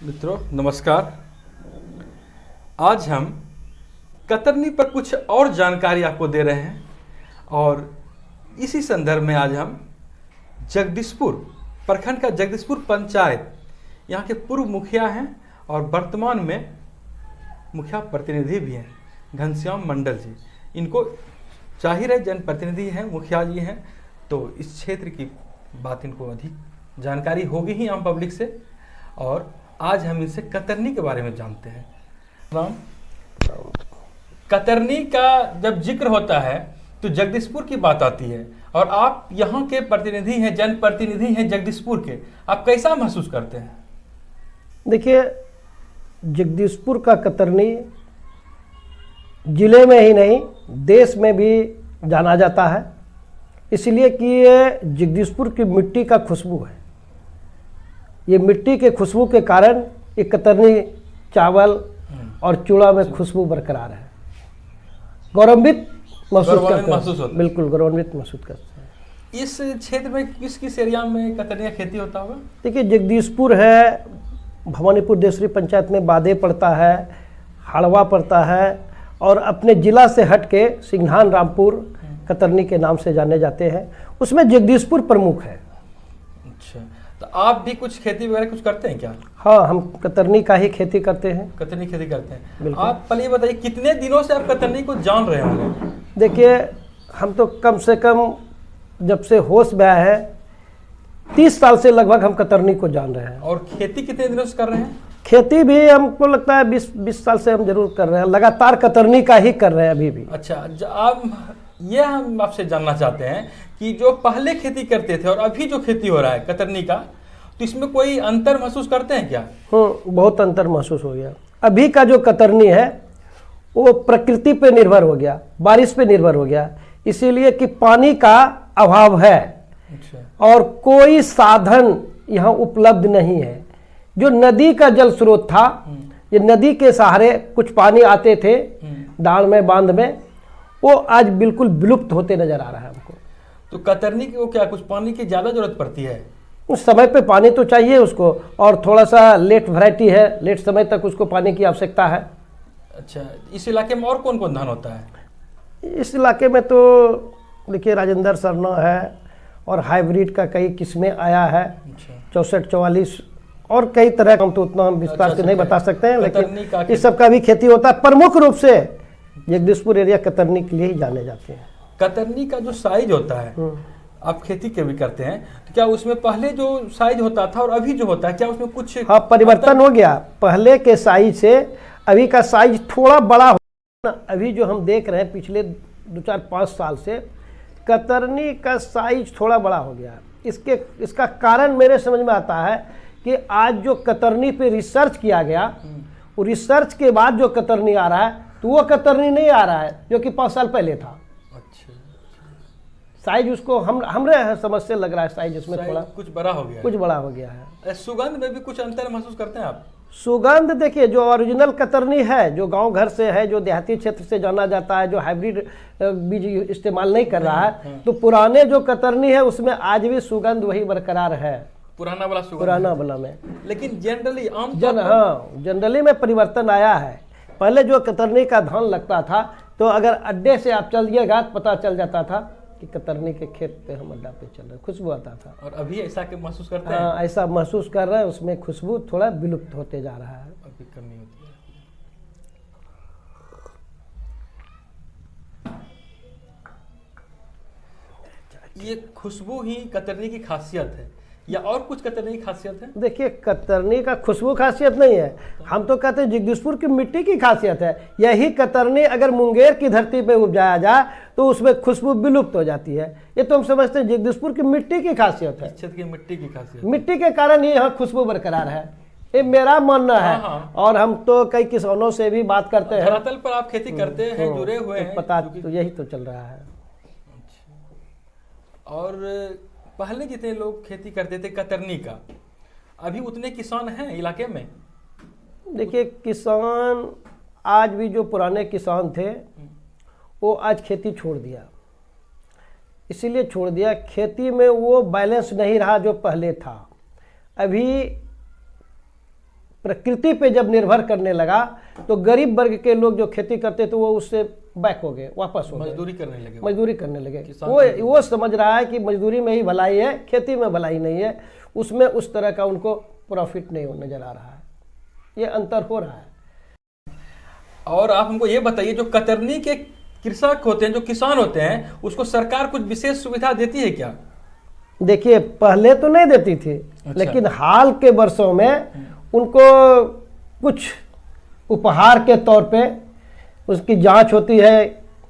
मित्रों नमस्कार। आज हम कतरनी पर कुछ और जानकारी आपको दे रहे हैं और इसी संदर्भ में आज हम जगदीशपुर प्रखंड का जगदीशपुर पंचायत यहाँ के पूर्व मुखिया हैं और वर्तमान में मुखिया प्रतिनिधि भी हैं घनश्याम मंडल जी। इनको जाहिर है जनप्रतिनिधि हैं, मुखिया जी हैं, तो इस क्षेत्र की बात इनको अधिक जानकारी होगी ही आम पब्लिक से। और आज हम इनसे कतरनी के बारे में जानते हैं। राम, कतरनी का जब जिक्र होता है तो जगदीशपुर की बात आती है और आप यहाँ के प्रतिनिधि हैं, जनप्रतिनिधि हैं जगदीशपुर के, आप कैसा महसूस करते हैं? देखिए, जगदीशपुर का कतरनी जिले में ही नहीं देश में भी जाना जाता है, इसलिए कि ये जगदीशपुर की मिट्टी का खुशबू है। ये मिट्टी के खुशबू के कारण ये कतरनी चावल और चूड़ा में खुशबू बरकरार है। गौरवान्वित महसूस करते हैं, बिल्कुल गौरवान्वित महसूस करते हैं। इस क्षेत्र में किस किस एरिया में कतरनी का खेती होता होगा? देखिए, जगदीशपुर है, भवानीपुर देसरी पंचायत में बादे पड़ता है, हाड़वा पड़ता है और अपने जिला से हट के सिंघान रामपुर कतरनी के नाम से जाने जाते हैं, उसमें जगदीशपुर प्रमुख है। अच्छा, तो आप भी कुछ खेती वगैरह कुछ करते हैं क्या? हाँ, हम कतरनी का ही खेती करते हैं। कतरनी खेती करते हैं। आप पहले ये बताइए कितने दिनों से आप कतरनी को जान रहे होंगे? देखिए, हम तो कम से कम जब से होश में आया है 30 साल से लगभग हम कतरनी को जान रहे हैं। और खेती कितने दिनों से कर रहे हैं? खेती भी हमको लगता है 20 साल से हम जरूर कर रहे हैं, लगातार कतरनी का ही कर रहे हैं अभी भी। अच्छा, आप ये हम आपसे जानना चाहते हैं कि जो पहले खेती करते थे और अभी जो खेती हो रहा है कतरनी का, तो इसमें कोई अंतर महसूस करते हैं क्या? बहुत अंतर महसूस हो गया। अभी का जो कतरनी है वो प्रकृति पे निर्भर हो गया, बारिश पे निर्भर हो गया, इसीलिए कि पानी का अभाव है। अच्छा। और कोई साधन यहाँ उपलब्ध नहीं है। जो नदी का जल स्रोत था, ये नदी के सहारे कुछ पानी आते थे डाल में, बांध में, वो आज बिल्कुल विलुप्त होते नजर आ रहा है हमको। तो कतरनी को क्या कुछ पानी की ज्यादा जरूरत पड़ती है? उस समय पे पानी तो चाहिए उसको, और थोड़ा सा लेट वैरायटी है, लेट समय तक उसको पानी की आवश्यकता है। अच्छा, इस इलाके में और कौन कौन धान होता है? इस इलाके में तो देखिए राजेंद्र सरना है और हाइब्रिड का कई किस्में आया है। अच्छा। 64-44 और कई तरह का, हम तो उतना हम विस्तार से नहीं बता सकते हैं, लेकिन इस सब का भी खेती होता है। प्रमुख रूप से जगदीशपुर एरिया कतरनी के लिए ही जाने जाते हैं। कतरनी का जो साइज होता है, आप खेती के भी करते हैं, तो क्या उसमें पहले जो साइज होता था और अभी जो होता है, क्या उसमें कुछ परिवर्तन हो गया? पहले के साइज से अभी का साइज थोड़ा बड़ा हो। अभी जो हम देख रहे हैं पिछले 2-4-5 साल से कतरनी का साइज थोड़ा बड़ा हो गया। इसका कारण मेरे समझ में आता है कि आज जो कतरनी पे रिसर्च किया गया, वो रिसर्च के बाद जो कतरनी आ रहा है, तो वो कतरनी नहीं आ रहा है जो कि 5 साल पहले था। अच्छा। साइज उसको हमरे समझ से लग रहा है साइज उसमें थोड़ा कुछ बड़ा हो गया, कुछ बड़ा हो गया है। सुगंध में भी कुछ अंतर महसूस करते हैं आप? सुगंध देखिए, जो ओरिजिनल कतरनी है, जो गांव घर से है, जो देहाती क्षेत्र से जाना जाता है, जो हाइब्रिड बीज इस्तेमाल नहीं कर रहा है, तो पुराने जो कतरनी है उसमें आज भी सुगंध वही बरकरार है, पुराना वाला सुगंध, पुराना वाला में। लेकिन जनरली जनरली में परिवर्तन आया है। पहले जो कतरनी का धान लगता था, तो अगर अड्डे से आप चलिएगा तो पता चल जाता था कि कतरनी के खेत पे हम अड्डा पे चल रहे, खुशबू आता था। और अभी ऐसा के महसूस करते हैं? हाँ, ऐसा महसूस कर रहे हैं, उसमें खुशबू थोड़ा विलुप्त होते जा रहा है। अभी कमी होती है। ये खुशबू ही कतरनी की खासियत है या और कुछ कतरनी की खासियत है? देखिए, कतरनी का खुशबू खासियत नहीं है, हम तो कहते हैं जगदीशपुर की मिट्टी की खासियत है। यही कतरनी अगर मुंगेर की धरती पे उपजाया जाए तो उसमें खुशबू विलुप्त हो जाती है। ये तो हम समझते हैं जगदीशपुर की मिट्टी की खासियत है। क्षेत्र की मिट्टी की खासियत, मिट्टी के कारण ही यहाँ खुशबू बरकरार है, ये मेरा मानना है। और हम तो कई किसानों से भी बात करते हैं। धरातल पर आप खेती करते हैं, जुड़े हुए हैं, पता तो यही तो चल रहा है। और पहले जितने लोग खेती करते थे कतरनी का, अभी उतने किसान हैं इलाके में? देखिए, किसान आज भी जो पुराने किसान थे वो आज खेती छोड़ दिया। इसीलिए छोड़ दिया, खेती में वो बैलेंस नहीं रहा जो पहले था। अभी प्रकृति पे जब निर्भर करने लगा तो गरीब वर्ग के लोग जो खेती करते थे वो उससे बैक हो गए, वापस हो गए, मजदूरी करने लगे। वो समझ रहा है कि मजदूरी में ही भलाई है, खेती में भलाई नहीं है, उसमें उस तरह का उनको प्रॉफिट नहीं नजर आ रहा है। ये अंतर हो रहा है। और आप हमको ये बताइए, जो कतरनी के कृषक होते हैं, जो किसान होते हैं, उसको सरकार कुछ विशेष सुविधा देती है क्या? देखिए, पहले तो नहीं देती थी। अच्छा। लेकिन हाल के वर्षों में उनको कुछ उपहार के तौर पे उसकी जांच होती है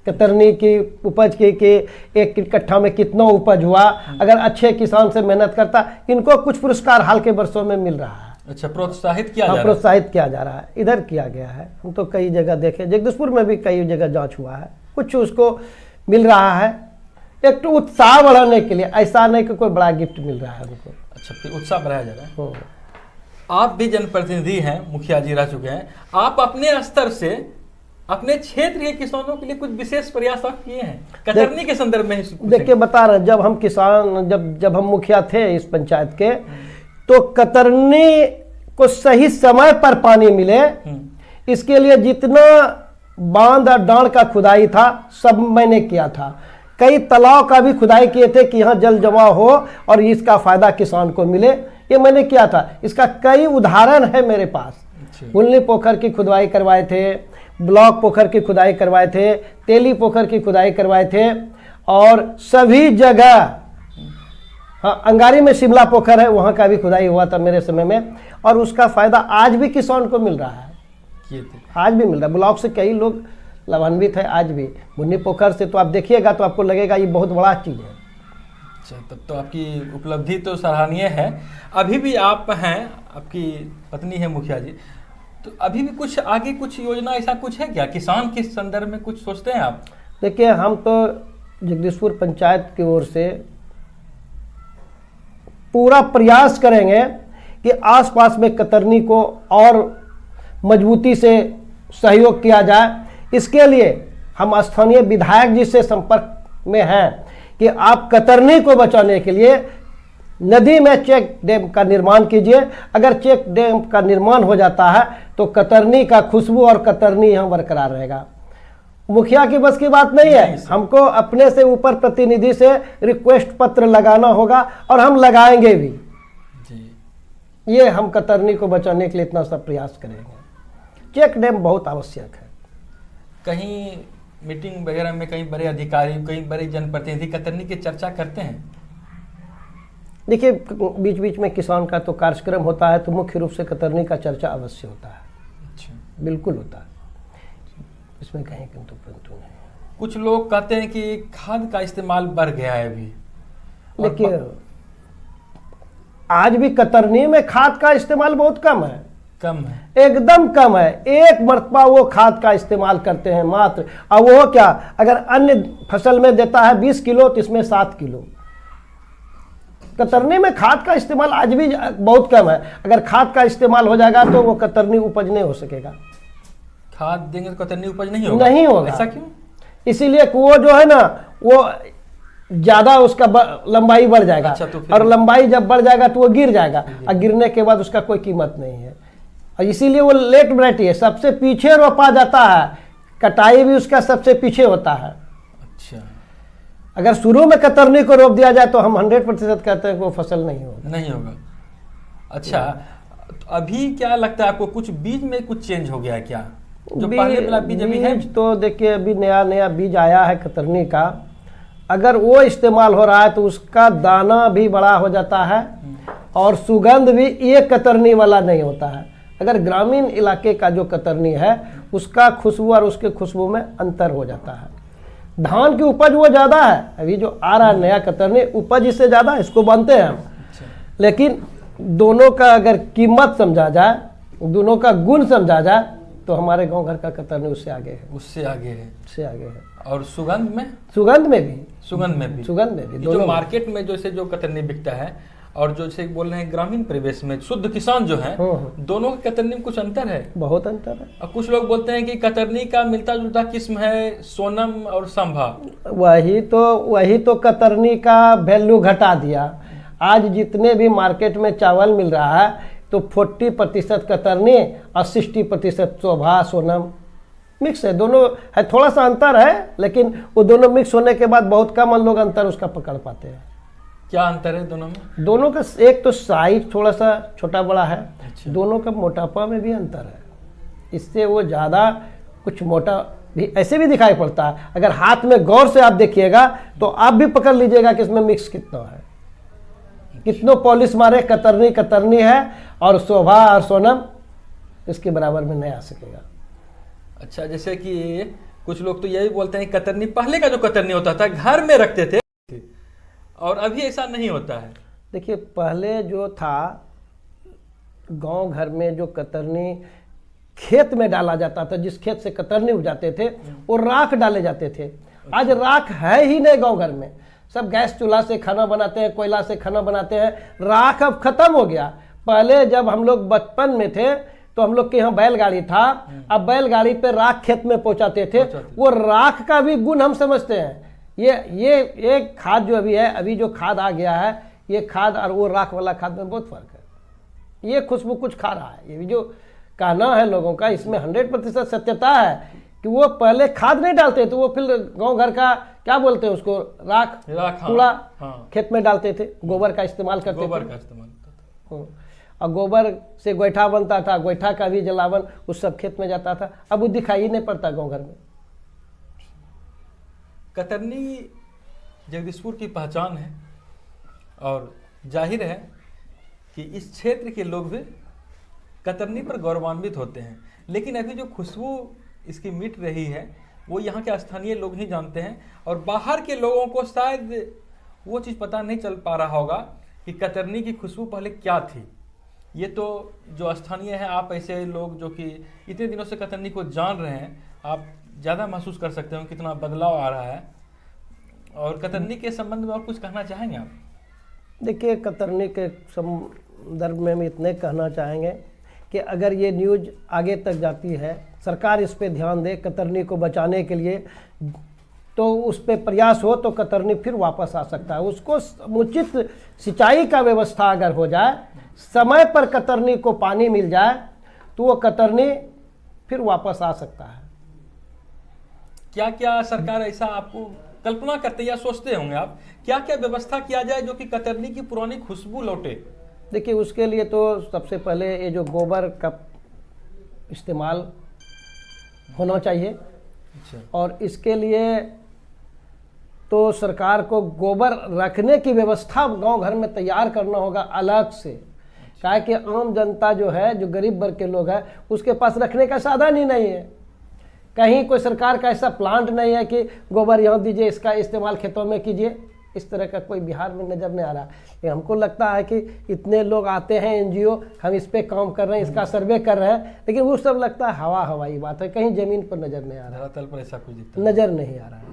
कतरनी की उपज की कि एक कट्ठा में कितना उपज हुआ। अगर अच्छे किसान से मेहनत करता, इनको कुछ पुरस्कार हाल के वर्षों में मिल रहा है। अच्छा, प्रोत्साहित किया जा रहा है। प्रोत्साहित किया जा रहा है, इधर किया गया है। हम तो कई जगह देखे, जगदीशपुर में भी कई जगह जांच हुआ है, कुछ उसको मिल रहा है। एक तो उत्साह बढ़ाने के लिए, ऐसा नहीं कि कोई बड़ा गिफ्ट मिल रहा है उनको। अच्छा, फिर उत्साह बढ़ाया जा रहा है। आप भी जनप्रतिनिधि हैं, मुखिया जी रह चुके हैं, आप अपने स्तर से अपने क्षेत्र के किसानों के लिए कुछ विशेष प्रयास आप किए हैं कतरनी के संदर्भ में? देखिए, बता रहे, जब हम किसान जब हम मुखिया थे इस पंचायत के, तो कतरनी को सही समय पर पानी मिले, इसके लिए जितना बांध और डांड का खुदाई था सब मैंने किया था। कई तालाब का भी खुदाई किए थे कि यहाँ जल जमा हो और इसका फायदा किसान को मिले, ये मैंने किया था। इसका कई उदाहरण है मेरे पास। गुलनी पोखर की खुदाई करवाए थे, ब्लॉक पोखर की खुदाई करवाए थे, तेली पोखर की खुदाई करवाए थे, और सभी जगह, हाँ, अंगारी में शिमला पोखर है, वहाँ का भी खुदाई हुआ था मेरे समय में, और उसका फायदा आज भी किसान को मिल रहा है। आज भी मिल रहा है। ब्लॉक से कई लोग लाभान्वित है आज भी। मुन्नी पोखर से तो आप देखिएगा तो आपको लगेगा ये बहुत बड़ा चीज़ है। अच्छा, तब तो आपकी उपलब्धि तो सराहनीय है। अभी भी आप हैं, आपकी पत्नी है मुखिया जी, तो अभी भी कुछ आगे कुछ योजना ऐसा कुछ है क्या किसान के संदर्भ में, कुछ सोचते हैं आप? देखिए, हम तो जगदीशपुर पंचायत की ओर से पूरा प्रयास करेंगे कि आसपास में कतरनी को और मजबूती से सहयोग किया जाए। इसके लिए हम स्थानीय विधायक जी से संपर्क में हैं कि आप कतरनी को बचाने के लिए नदी में चेक डैम का निर्माण कीजिए। अगर चेक डैम का निर्माण हो जाता है तो कतरनी का खुशबू और कतरनी यहाँ बरकरार रहेगा। मुखिया की बस की बात नहीं है, हमको अपने से ऊपर प्रतिनिधि से रिक्वेस्ट पत्र लगाना होगा और हम लगाएंगे भी जी। ये हम कतरनी को बचाने के लिए इतना सा प्रयास करेंगे। चेक डैम बहुत आवश्यक है। कहीं मीटिंग वगैरह में कहीं बड़े अधिकारी, कहीं बड़े जनप्रतिनिधि कतरनी की चर्चा करते हैं? देखिए, बीच बीच में किसान का तो कार्यक्रम होता है तो मुख्य रूप से कतरनी का चर्चा अवश्य होता है। अच्छा, बिल्कुल होता है, इसमें कहीं किंतु परंतु नहीं। कुछ लोग कहते हैं कि खाद का इस्तेमाल बढ़ गया है अभी। देखिए, आज भी कतरनी में खाद का इस्तेमाल बहुत कम है, एकदम कम है। एक मरतबा वो खाद का इस्तेमाल करते हैं मात्र, और वो क्या, अगर अन्य फसल में देता है 20 किलो तो इसमें 7 किलो। कतरनी में खाद का इस्तेमाल आज भी बहुत कम है। अगर खाद का इस्तेमाल हो जाएगा तो वो कतरनी उपज नहीं हो सकेगा। खाद देंगे तो कतरनी उपज नहीं होगा? नहीं होगा। ऐसा क्यों? इसीलिए वो जो है ना, वो ज्यादा उसका लंबाई बढ़ जाएगा। अच्छा, तो और लंबाई जब बढ़ जाएगा तो वो गिर जाएगा, और गिरने के बाद उसका कोई कीमत नहीं है। और इसीलिए वो लेट वैरायटी है, सबसे पीछे रोपा जाता है, कटाई भी उसका सबसे पीछे होता है। अच्छा, अगर शुरू में कतरनी को रोप दिया जाए तो हम 100% कहते हैं कि वो फसल नहीं होगा। अच्छा, तो अभी क्या लगता है आपको, कुछ बीज में कुछ चेंज हो गया है क्या? जो पहले वाला बीज अभी है? तो देखिए, अभी नया बीज आया है कतरनी का। अगर वो इस्तेमाल हो रहा है तो उसका दाना भी बड़ा हो जाता है और सुगंध भी एक कतरनी वाला नहीं होता है। अगर ग्रामीण इलाके का जो कतरनी है उसका खुशबू और उसके खुशबू में अंतर हो जाता है। धान की उपज वो ज़्यादा है, अभी जो आ रहा है नया कतरनी, उपज इससे ज़्यादा है, इसको बांधते हैं हम। लेकिन दोनों का अगर कीमत समझा जाए, दोनों का गुण समझा जाए तो हमारे गांव घर का कतरनी उससे आगे है। उससे आगे है। और सुगंध में भी जो मार्केट में जैसे जो कतरनी बिकता है और जो जैसे बोल रहे हैं ग्रामीण परिवेश में शुद्ध किसान जो है, दोनों के कतरनी में कुछ अंतर है? बहुत अंतर है। और कुछ लोग बोलते हैं कि कतरनी का मिलता जुलता किस्म है सोनम और संभा। वही तो कतरनी का वैल्यू घटा दिया। आज जितने भी मार्केट में चावल मिल रहा है, तो 40% कतरनी और 60% शोभा सोनम मिक्स है, दोनों है, थोड़ा सा अंतर है, लेकिन वो दोनों मिक्स होने के बाद बहुत कम लोग अंतर उसका पकड़ पाते हैं। क्या अंतर है दोनों में? दोनों का एक तो साइज थोड़ा सा छोटा बड़ा है। अच्छा। दोनों का मोटापा में भी अंतर है, इससे वो ज़्यादा कुछ मोटा भी ऐसे भी दिखाई पड़ता है। अगर हाथ में गौर से आप देखिएगा तो आप भी पकड़ लीजिएगा कि इसमें मिक्स कितना है। कितनों पॉलिश मारे कतरनी कतरनी है और शोभा और सोनम इसके बराबर में नहीं आ सकेगा। अच्छा, जैसे कि कुछ लोग तो यही बोलते हैं कतरनी, पहले का जो कतरनी होता था घर में रखते थे और अभी ऐसा नहीं होता है। देखिए, पहले जो था गांव घर में जो कतरनी खेत में डाला जाता था, जिस खेत से कतरनी उपजाते थे वो राख डाले जाते थे। आज राख है ही नहीं गांव घर में, सब गैस चूल्हा से खाना बनाते हैं, कोयला से खाना बनाते हैं, राख अब खत्म हो गया। पहले जब हम लोग बचपन में थे तो हम लोग के यहाँ बैलगाड़ी था, अब बैलगाड़ी पे राख खेत में पहुंचाते थे। वो राख का भी गुण हम समझते हैं। ये खाद जो अभी है, अभी जो खाद आ गया है, ये खाद और वो राख वाला खाद में बहुत फर्क है। ये खुशबू कुछ खा रहा है, ये भी जो कहना है लोगों का, इसमें 100% सत्यता है कि वो पहले खाद नहीं डालते तो वो फिर गांव घर का क्या बोलते हैं उसको, राख कूड़ा खेत में डालते थे, गोबर का इस्तेमाल करते थे। और गोबर से गोईठा बनता था, गोईठा का भी जलावन उस सब खेत में जाता था। अब वो दिखाई ही नहीं पड़ता गांव घर में। कतरनी जगदीशपुर की पहचान है और जाहिर है कि इस क्षेत्र के लोग भी कतरनी पर गौरवान्वित होते हैं। लेकिन अभी जो खुशबू इसकी मिट रही है वो यहाँ के स्थानीय लोग ही जानते हैं और बाहर के लोगों को शायद वो चीज़ पता नहीं चल पा रहा होगा कि कतरनी की खुशबू पहले क्या थी। ये तो जो स्थानीय है, आप ऐसे लोग जो कि इतने दिनों से कतरनी को जान रहे हैं, आप ज़्यादा महसूस कर सकते हो कितना बदलाव आ रहा है। और कतरनी के संबंध में और कुछ कहना चाहेंगे आप? देखिए, कतरनी के संदर्भ में हम इतने कहना चाहेंगे कि अगर ये न्यूज़ आगे तक जाती है, सरकार इस पे ध्यान दे कतरनी को बचाने के लिए, तो उस पे प्रयास हो तो कतरनी फिर वापस आ सकता है। उसको समुचित सिंचाई का व्यवस्था अगर हो जाए, समय पर कतरनी को पानी मिल जाए, तो वो कतरनी फिर वापस आ सकता है। क्या क्या सरकार ऐसा आपको कल्पना करते या सोचते होंगे आप, क्या क्या व्यवस्था किया जाए जो कि कतरनी की पुरानी खुशबू लौटे? देखिए, उसके लिए तो सबसे पहले ये जो गोबर का इस्तेमाल होना चाहिए। अच्छा। और इसके लिए तो सरकार को गोबर रखने की व्यवस्था गांव घर में तैयार करना होगा अलग से। क्या है कि आम जनता जो है, जो गरीब वर्ग के लोग हैं, उसके पास रखने का साधन ही नहीं है। कहीं कोई सरकार का ऐसा प्लांट नहीं है कि गोबर यहाँ दीजिए, इसका इस्तेमाल खेतों में कीजिए। इस तरह का कोई बिहार में नज़र नहीं आ रहा है। हमको लगता है कि इतने लोग आते हैं एनजीओ, हम इस पे काम कर रहे हैं, इसका सर्वे कर रहे हैं, लेकिन वो सब लगता है हवाई बात है, कहीं ज़मीन पर नज़र नहीं आ रहा है, धरातल पर ऐसा कुछ दिखता नज़र नहीं आ रहा है।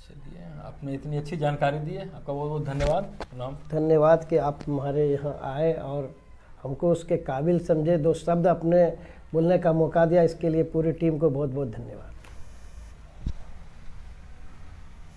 चलिए, आपने इतनी अच्छी जानकारी दी है, आपका बहुत बहुत धन्यवाद। प्रणाम। धन्यवाद कि आप हमारे यहाँ आए और हमको उसके काबिल समझे, दो शब्द अपने बोलने का मौका दिया, इसके लिए पूरी टीम को बहुत बहुत धन्यवाद।